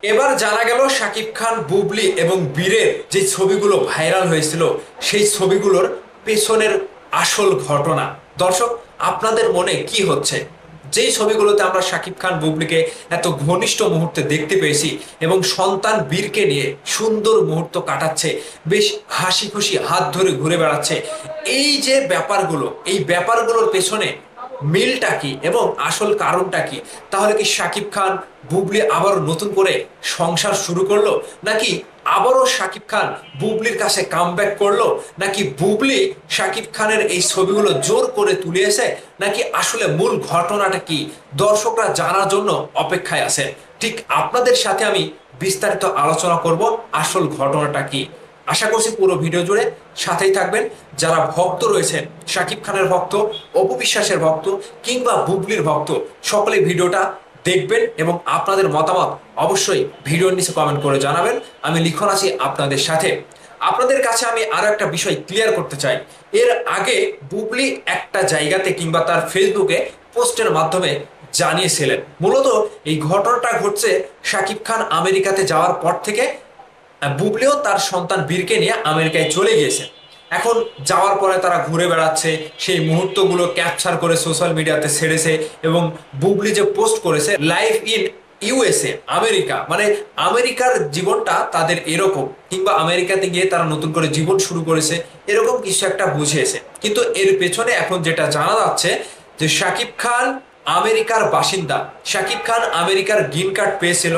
এবার জানা গেল শাকিব খান, বুবলি এবং বীরের যে ছবিগুলো ভাইরাল হয়েছিল সেই ছবিগুলোর পেছনের আসল ঘটনা। দর্শক, আপনাদের মনে কি হচ্ছে? যেই ছবিগুলোতে আমরা শাকিব খান বুবলিকে এত ঘনিষ্ঠ মুহূর্তে দেখতে পেয়েছি এবং সন্তান বীরকে নিয়ে সুন্দর মুহূর্ত কাটাচ্ছে, বেশ হাসি খুশি হাত ধরে ঘুরে বেড়াচ্ছে, এই যে ব্যাপারগুলো, এই ব্যাপারগুলোর পেছনে মিলটা কি এবং আসল কারণটা কি? তাহলে কি শাকিব খান বুবলি আবারও নতুন করে সংসার শুরু করলো, নাকি আবারও শাকিব খান বুবলির কাছে কামব্যাক করলো, নাকি বুবলি শাকিব খানের এই ছবিগুলো জোর করে তুলিয়েছে, নাকি আসলে মূল ঘটনাটা কি? দর্শকরা জানার জন্য অপেক্ষায় আছে। ঠিক আপনাদের সাথে আমি বিস্তারিত আলোচনা করব আসল ঘটনাটা কি। আশা করছি পুরো ভিডিও জুড়ে সাথেই থাকবেন। যারা ভক্ত রয়েছেন, শাকিব খানের ভক্ত, অপু বিশ্বাসের ভক্ত কিংবা বুবলির ভক্ত, সকলে ভিডিওটা দেখবেন এবং আপনাদের মতামত অবশ্যই ভিডিওর নিচে কমেন্ট করে জানাবেন। আমি লিখন আছি আপনাদের সাথে। আপনাদের কাছে আমি আরো একটা বিষয় ক্লিয়ার করতে চাই। এর আগে বুবলি একটা জায়গাতে কিংবা তার ফেসবুকে পোস্টের মাধ্যমে জানিয়েছিলেন, মূলত এই ঘটনাটা ঘটছে শাকিব খান আমেরিকাতে যাওয়ার পর থেকে। বুবলিও তার সন্তান বীরকে নিয়ে আমেরিকায় চলে গিয়েছে। এখন যাওয়ার পরে তারা ঘুরে বেড়াচ্ছে, সেই মুহূর্তগুলো ক্যাপচার করে সোশ্যাল মিডিয়াতে ছেড়েছে। এবং বুবলি যে পোস্ট করেছে, লাইফ ইন ইউএসএ, আমেরিকা, মানে আমেরিকার জীবনটা তাদের এরকম, কিংবা আমেরিকাতে গিয়ে তারা নতুন করে জীবন শুরু করেছে, এরকম কিছু একটা বুঝিয়েছে। কিন্তু এর পেছনে এখন যেটা জানা যাচ্ছে যে শাকিব খান আমেরিকার বাসিন্দা, শাকিব খান আমেরিকার গ্রিন কার্ড পেয়েছিল,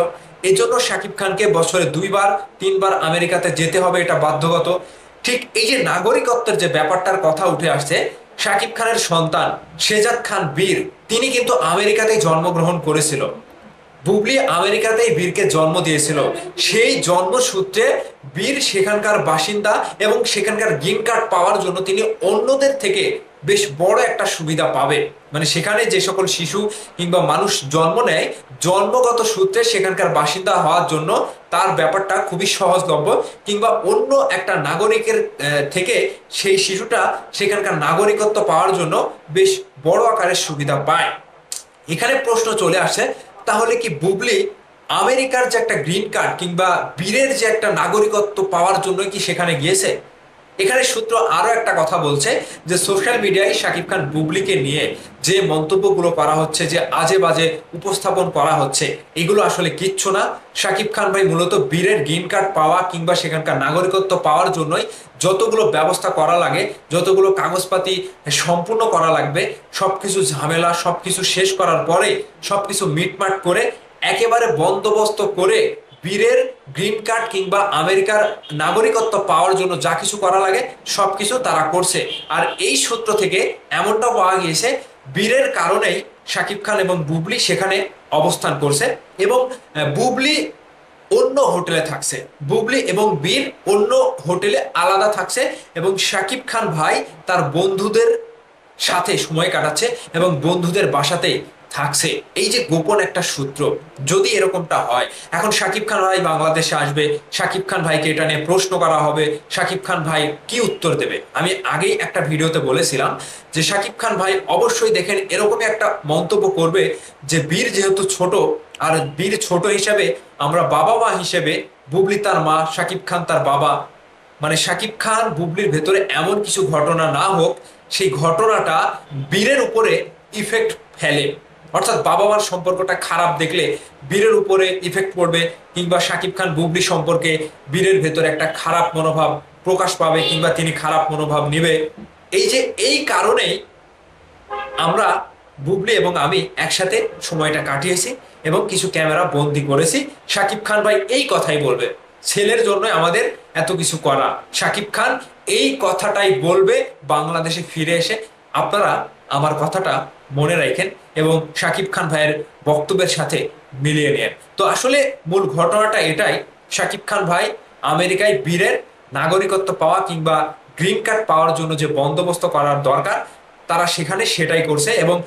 এই জন্য শাকিব খানকে বছরে 2-3বার আমেরিকাতে যেতে হবে, এটা বাধ্যগত। ঠিক এই যে নাগরিকত্বের যে ব্যাপারটার কথা উঠে আসছে, শাকিব খানের সন্তান শেজাদ খান বীর, তিনি কিন্তু আমেরিকাতেই জন্মগ্রহণ করেছিল। বুবলি আমেরিকাতেই বীরকে জন্ম দিয়েছিল। সেই জন্মসূত্রে বীর সেখানকার বাসিন্দা এবং সেখানকার গ্রিন কার্ড পাওয়ার জন্য তিনি অন্যদের থেকে বেশ বড় একটা সুবিধা পাবে। মানে সেখানে যে সকল শিশু কিংবা মানুষ জন্ম নেয়, জন্মগত সূত্রে সেখানকার বাসিন্দা হওয়ার জন্য তার ব্যাপারটা খুবই সহজলভ্য, কিংবা অন্য একটা নাগরিকের থেকে সেই শিশুটা সেখানকার নাগরিকত্ব পাওয়ার জন্য বেশ বড় আকারের সুবিধা পায়। এখানে প্রশ্ন চলে আসে, তাহলে কি বুবলি আমেরিকার যে একটা গ্রিন কার্ড কিংবা বীরের যে একটা নাগরিকত্ব পাওয়ার জন্য কি সেখানে গিয়েছে? এখানে সূত্র আরো একটা কথা বলছে যে সোশ্যাল মিডিয়ায় শাকিব খান বুবলিকে নিয়ে যে মন্তব্যগুলো করা হচ্ছে, যে আজে বাজে উপস্থাপন করা হচ্ছে, এগুলো আসলে কিচ্ছু না। শাকিব খান ভাই মূলত বীরের গ্রিন কার্ড পাওয়া কিংবা সেখানকার নাগরিকত্ব পাওয়ার জন্যই যতগুলো ব্যবস্থা করা লাগে, যতগুলো কাগজপাতি সম্পূর্ণ করা লাগবে, সবকিছু ঝামেলা সবকিছু শেষ করার পরে, সবকিছু মিটমাট করে একেবারে বন্দোবস্ত করে বীরের গ্রিন কার্ড কিংবা আমেরিকার নাগরিকত্ব পাওয়ার জন্য যা কিছু করা লাগে সবকিছু তারা করছে। আর এই সূত্র থেকে এমনটাও পাওয়া গিয়েছে, বীরের কারণেই শাকিব খান এবং বুবলি সেখানে অবস্থান করছে। এবং বুবলি অন্য হোটেলে থাকছে, বুবলি এবং বীর অন্য হোটেলে আলাদা থাকছে, এবং শাকিব খান ভাই তার বন্ধুদের সাথে সময় কাটাচ্ছে এবং বন্ধুদের বাসাতেই থাকছে। এই যে গোপন একটা সূত্র, যদি এরকমটা হয়, এখন শাকিব খান ভাই বাংলাদেশে আসবে, শাকিব খান ভাইকে এটা নিয়ে প্রশ্ন করা হবে, শাকিব খান ভাই কি উত্তর দেবে? আমি আগেই একটা ভিডিওতে বলেছিলাম যে শাকিব খান ভাই অবশ্যই দেখেন এরকমই একটা মন্তব্য করবে যে বীর যেহেতু ছোট, আর বীর ছোট হিসেবে আমরা বাবা মা হিসেবে, বুবলি তার মা, শাকিব খান তার বাবা, মানে শাকিব খান বুবলির ভেতরে এমন কিছু ঘটনা না হোক সেই ঘটনাটা বীরের উপরে ইফেক্ট ফেলে। অর্থাৎ বাবা মার সম্পর্কটা খারাপ দেখলে বীরের উপরে ইফেক্ট পড়বে, কিংবা শাকিব খান বুবলি সম্পর্কে বীরের ভেতরে একটা খারাপ মনোভাব প্রকাশ পাবে, কিংবা তিনি খারাপ মনোভাব নিবে। এই যে এই কারণেই আমরা, বুবলি এবং আমি একসাথে সময়টা কাটিয়েছি এবং কিছু ক্যামেরা বন্দি করেছি। শাকিব খান ভাই এই কথাই বলবে, ছেলের জন্য আমাদের এত কিছু করা, শাকিব খান এই কথাটাই বলবে বাংলাদেশে ফিরে এসে। আপনারা আমার কথাটা মনে রাখেন এবং শাকিব খান ভাইয়ের বক্তব্যের সাথে মিলিয়ে নেন। তো আসলে মূল ঘটনাটা এটাই, শাকিব খান ভাই আমেরিকায় বীরের নাগরিকত্ব পাওয়া কিংবা গ্রিন কার্ড পাওয়ার জন্য যে বন্দোবস্ত করার দরকার তারা সেখানে সেটাই করছে। এবং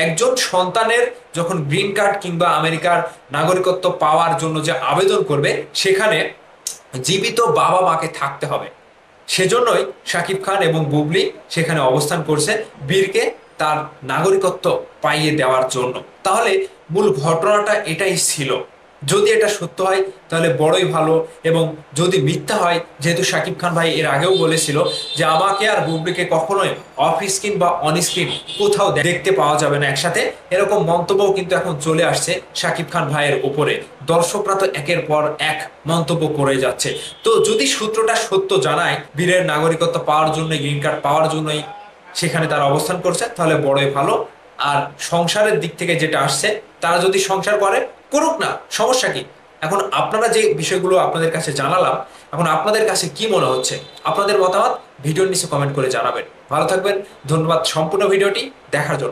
একজন সন্তানের যখন গ্রিন কার্ড কিংবা আমেরিকার নাগরিকত্ব পাওয়ার জন্য যে আবেদন করবে, সেখানে জীবিত বাবা মাকে থাকতে হবে। সেজন্যই শাকিব খান এবং বুবলি সেখানে অবস্থান করছে বীরকে তার নাগরিকত্ব পাইয়ে দেওয়ার জন্য। তাহলে মূল ঘটনাটা এটাই ছিল যদি এটা সত্য হয় তাহলে বড়ই ভালো, এবং যদি মিথ্যা হয়, যেহেতু শাকিব খান ভাই এর আগেও বলেছিল যে আমাকে আর বুবলিকে কখনোই অফ স্ক্রিন বা অন স্ক্রিন কোথাও দেখতে পাওয়া যাবে না একসাথে, এরকম মন্তব্যও কিন্তু এখন চলে আসছে শাকিব খান ভাইয়ের উপরে। দর্শকরা তো একের পর এক মন্তব্য করে যাচ্ছে। তো যদি সূত্রটা সত্য জানায় বীরের নাগরিকত্ব পাওয়ার জন্য, গ্রিন কার্ড পাওয়ার জন্যই সেখানে তারা অবস্থান করছে, তাহলে বড়ই ভালো। আর সংসারের দিক থেকে যেটা আসছে, তারা যদি সংসার করে করুক না, সমস্যা কি? এখন আপনারা যে বিষয়গুলো আপনাদের কাছে জানালাম, এখন আপনাদের কাছে কি মনে হচ্ছে? আপনাদের মতামত ভিডিওর নিচে কমেন্ট করে জানাবেন। ভালো থাকবেন, ধন্যবাদ সম্পূর্ণ ভিডিওটি দেখার জন্য।